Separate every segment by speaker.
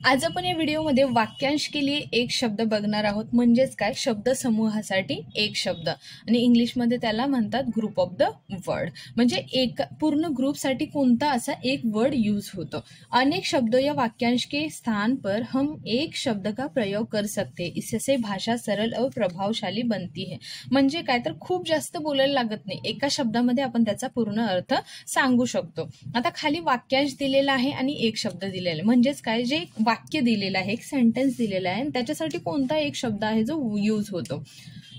Speaker 1: आज आपण या व्हिडिओमध्ये वाक्यांश के लिए एक शब्द बघणार आहोत. म्हणजेच काय, शब्द समूहासाठी एक शब्द आणि इंग्लिशमध्ये त्याला म्हणतात ग्रुप ऑफ द वर्ड. म्हणजे एक पूर्ण ग्रुपसाठी कोणता असा एक वर्ड यूज होतो. अनेक शब्द या वाक्यांश के स्थान पर हम एक शब्द का प्रयोग कर सकते, इससे भाषा सरल और प्रभावशाली बनती है. म्हणजे काय तर खूप जास्त बोलायला लागत नाही, एका शब्दामध्ये आपण त्याचा पूर्ण अर्थ सांगू शकतो. आता खाली वाक्यांश दिलेला आहे आणि एक शब्द दिलेला आहे. म्हणजेच काय, जे वाक्य दिलेलं आहे, एक सेंटेन्स दिलेला आहे, त्याच्यासाठी कोणता एक शब्द आहे जो यूज होतो.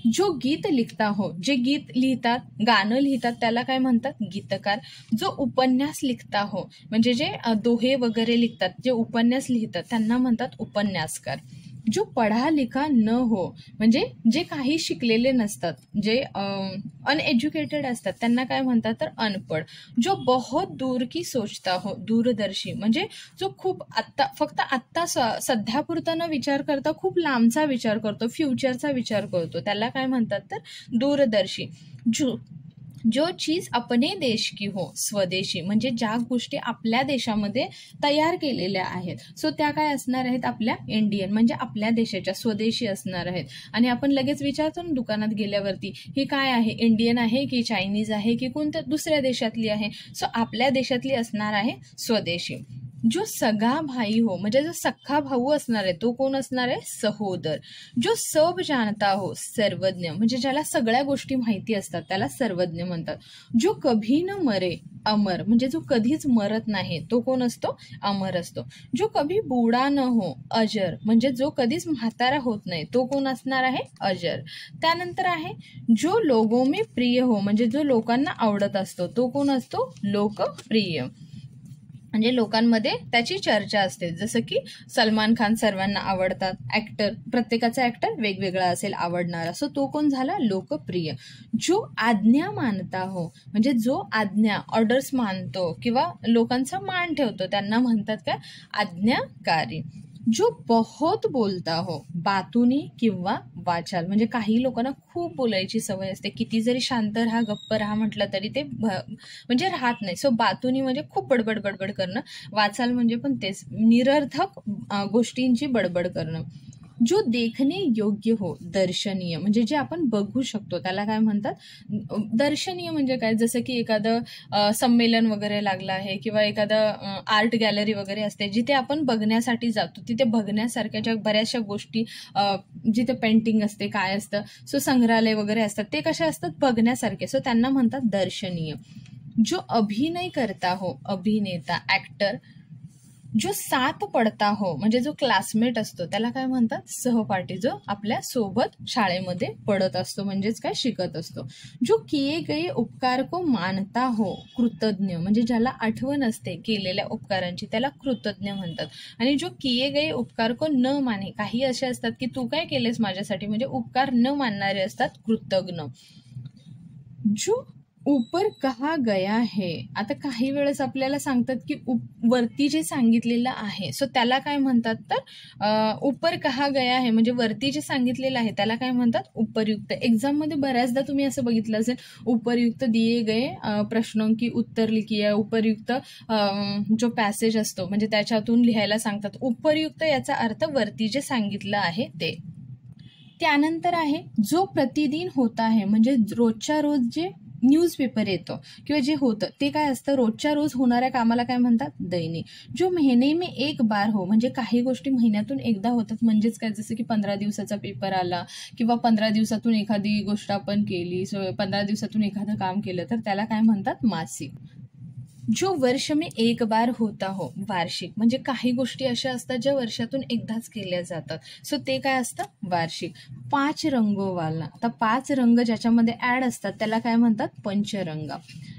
Speaker 1: जो गीत लिखता हो, जे गीत लिहितात, गाणं लिहितात, त्याला काय म्हणतात, गीतकार. जो उपन्यास लिखता हो, म्हणजे जे दोहे वगैरे लिखतात, जे उपन्यास लिहितात, त्यांना म्हणतात उपन्यासकार. जो पढ़ा लिखा न हो, म्हणजे जे काही शिकलेले नसतात, जे अनएज्युकेटेड असतात, त्यांना काय म्हणतात तर अनपढ. जो बहुत दूर की सोचता हो, दूरदर्शी, म्हणजे जो खूप फक्त आत्ता सध्यापुरता न विचार करता खूप लांबचा विचार करतो, फ्युचरचा विचार करतो, त्याला काय म्हणतात तर दूरदर्शी. जो चीज अपने देश की हो, स्वदेशी, म्हणजे ज्या गोष्टी आपल्या देशामध्ये तयार केलेल्या आहेत, सो त्या काय असणार आहेत, आपल्या इंडियन, म्हणजे आपल्या देशाच्या, स्वदेशी असणार आहेत. आणि आपण लगेच विचारतो ना दुकानात गेल्यावरती, ही काय आहे, इंडियन आहे की चायनीज आहे की कोणत्या दुसऱ्या देशातली आहे, सो आपल्या देशातली असणार आहे स्वदेशी. जो सगा भाई हो, म्हणजे जो सख्खा भाऊ असणार आहे, तो कोण असणार आहे, सहोदर. जो सब जानता हो, सर्वज्ञ, म्हणजे ज्याला सगळ्या गोष्टी माहिती असतात त्याला सर्वज्ञ म्हणतात. जो कभी न मरे, अमर, म्हणजे जो कधीच मरत नाही, तो कोण असतो, अमर असतो. जो कभी बूढा न हो, अजर, म्हणजे जो कधीच म्हातारा होत नाही, तो कोण असणार आहे, अजर. त्यानंतर आहे जो लोगों में प्रिय हो, म्हणजे जो लोकांना आवडत असतो, तो कोण असतो, लोकप्रिय, म्हणजे लोकांमध्ये त्याची चर्चा असते. जसं की सलमान खान सर्वांना आवडतात, ऍक्टर, प्रत्येकाचा ऍक्टर वेगवेगळा असेल आवडणारा, सो तो कोण झाला, लोकप्रिय. जो आज्ञा मानता हो, म्हणजे जो आज्ञा, ऑर्डर्स मानतो किंवा लोकांचा मान ठेवतो, त्यांना म्हणतात काय, आज्ञाकारी. जो बहुत बोलता हो, बातूनी किंवा वाचाल, म्हणजे काही लोकांना खूप बोलायची सवय असते, किती जरी शांत राहा, गप्प राहा म्हटलं तरी ते म्हणजे राहत नाही. सो बातूनी म्हणजे खूप बडबड बडबड करणं, वाचाल म्हणजे पण तेच, निरर्थक गोष्टींची बडबड करणं. जो देखणे योग्य हो, दर्शनीय, म्हणजे जे आपण बघू शकतो त्याला काय म्हणतात, दर्शनीय. म्हणजे काय, जसं की एखादं संमेलन वगैरे लागलं आहे किंवा एखादं आर्ट गॅलरी वगैरे असते, जिथे आपण बघण्यासाठी जातो, तिथे बघण्यासारख्या ज्या बऱ्याचशा गोष्टी, जिथे पेंटिंग असते, काय असतं, सो संग्रहालय वगैरे असतात, ते कसे असतात, बघण्यासारखे, सो त्यांना म्हणतात दर्शनीय. जो अभिनय करता हो, अभिनेता, ऍक्टर. जो साथ पडता हो, म्हणजे जो क्लासमेट असतो त्याला काय म्हणतात, सहपाठी, जो आपल्या सोबत शाळेमध्ये पडत असतो, म्हणजेच काय, शिकत असतो. जो किए गए उपकार को मानता हो, कृतज्ञ, म्हणजे ज्याला आठवण असते केलेल्या उपकारांची, त्याला कृतज्ञ म्हणतात. आणि जो किए गए उपकार को न माने, काही असे असतात की तू काय केलेस माझ्यासाठी, म्हणजे उपकार न मानणारे असतात कृतज्ञ. जो ऊपर कहा गया है, आता काही वेळेस आपल्याला सांगतात की वरती जे सांगितलेलं आहे, सो त्याला काय म्हणतात तर ऊपर कहा गया है, म्हणजे वरती जे सांगितलेलं आहे त्याला काय म्हणतात, उपरयुक्त. एक्झाम मध्ये बऱ्याचदा तुम्ही असं बघितलं असेल, उपरयुक्त दिए गए प्रश्नों की उत्तर लिखिए, उपरयुक्त जो पॅसेज असतो, म्हणजे त्याच्यातून लिहायला सांगतात. उपरयुक्त याचा अर्थ वरती जे सांगितलं आहे ते. त्यानंतर आहे जो प्रतिदिन होता है, म्हणजे रोजच्या रोज जे न्यूजपेपर येतो किंवा जे होतं ते काय असतं, रोजच्या रोज होणाऱ्या कामाला काय म्हणतात, दैनिक. जो महिने में एक बार हो, म्हणजे काही गोष्टी महिन्यातून एकदा होतात, म्हणजेच काय, जसं की 15 दिवसाचा पेपर आला किंवा 15 दिवसातून एखादी गोष्ट आपण केली, 15 दिवसातून एखादं काम केलं, तर त्याला काय म्हणतात, मासिक. जो वर्ष में एक बार होता हो, वार्षिक, म्हणजे काही गोष्टी अशा असतात ज्या वर्षातून एकदाच केल्या जातात, सो ते काय असतं, वार्षिक. 5 रंगोवाला, आता 5 रंग ज्याच्यामध्ये ऍड असतात त्याला काय म्हणतात, पंचरंग.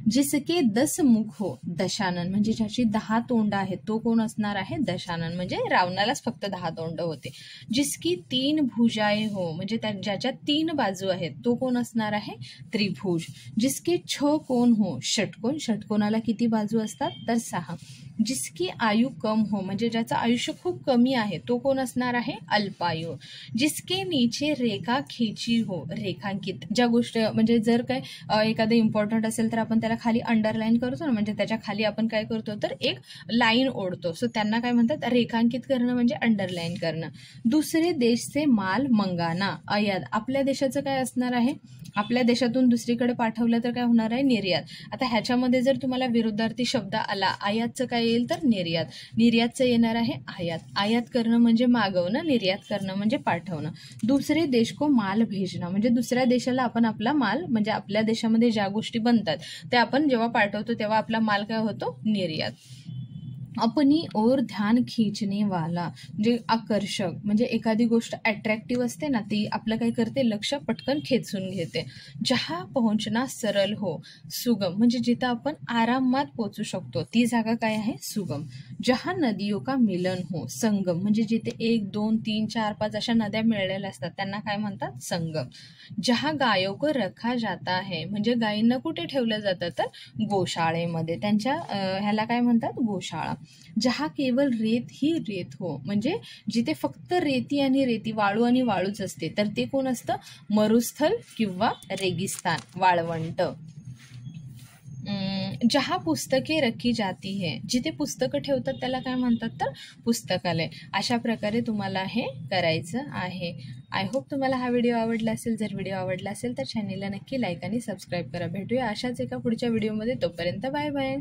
Speaker 1: जिसके 10 मुख हो, दशानन, म्हणजे ज्याची 10 तोंड आहेत तो कोण असणार आहे, दशानन, म्हणजे रावणालाच फक्त 10 तोंड होते. जिसकी 3 भुजाए हो, म्हणजे ज्याच्या 3 बाजू आहेत तो कोण असणार आहे, त्रिभुज. जिसके 6 कोण हो, षटकोन, षटकोनाला किती बाजू असतात तर 6. जिसकी आयु कम हो, म्हणजे ज्याचं आयुष्य खूप कमी आहे तो कोण असणार आहे, अल्पायू. जिसके नीचे रेखा खिंची हो, रेखांकित, ज्या गोष्टी म्हणजे जर काय एखादं इम्पॉर्टंट असेल तर आपण त्याला खाली अंडरलाईन करतो ना, म्हणजे त्याच्या खाली आपण काय करतो तर एक लाईन ओढतो, सो त्यांना काय म्हणतात, रेखांकित करणं म्हणजे अंडरलाईन करणं. दुसरे देश से माल मंगाना, आयात, आपल्या देशाचं काय असणार आहे, आपल्या देशातून दुसरीकडे पाठवलं तर काय होणार आहे, निर्यात. आता ह्याच्यामध्ये जर तुम्हाला विरुद्धार्थी शब्द आला, आयातचं काय येईल तर निर्यात, निर्यातचं येणार आहे आयात. आयात करणं म्हणजे मागवणं, निर्यात करणं म्हणजे पाठवणं. दुसरे देश को माल भेजना, म्हणजे दुसऱ्या देशाला आपण आपला माल, म्हणजे आपल्या देशामध्ये ज्या गोष्टी बनतात त्या आपण जेव्हा पाठवतो तेव्हा आपला माल काय होतो, निर्यात. अपनी ओर ध्यान खींचने वाला, म्हणजे आकर्षक, म्हणजे एखादी गोष्ट अट्रॅक्टिव्ह असते ना, ती आपलं काय करते, लक्ष पटकन खेचून घेते. जहा पोहोचना सरल हो, सुगम, म्हणजे जिथं आपण आरामात पोहोचू शकतो ती जागा काय आहे, सुगम. जहा नदियों का मिलन हो, संगम, म्हणजे जिथे 1 2 3 4 5 अशा नद्या मिळलेल्या असतात त्यांना काय म्हणतात, संगम. जहा गायों को रखा जाता है, म्हणजे गायींना कुठे ठेवलं जातं तर गोशाळेमध्ये, त्यांच्या ह्याला काय म्हणतात, गोशाळा. जहा केवळ रेत ही रेत हो, म्हणजे जिथे फक्त रेती आणि रेती, वाळू आणि वाळूच असते तर ते कोण असतं, मरुस्थल किंवा रेगिस्तान, वाळवंट. जहा पुस्तके रखी जाती है, जिथे पुस्तकं ठेवतात त्याला काय म्हणतात तर पुस्तकालय. अशा प्रकारे तुम्हाला हे करायचं आहे. आय होप तुम्हाला हा व्हिडिओ आवडला असेल. जर व्हिडिओ आवडला असेल तर चॅनेलला नक्की लाईक आणि सबस्क्राईब करा. भेटूया अशाच एका पुढच्या व्हिडिओमध्ये. तोपर्यंत बाय बाय.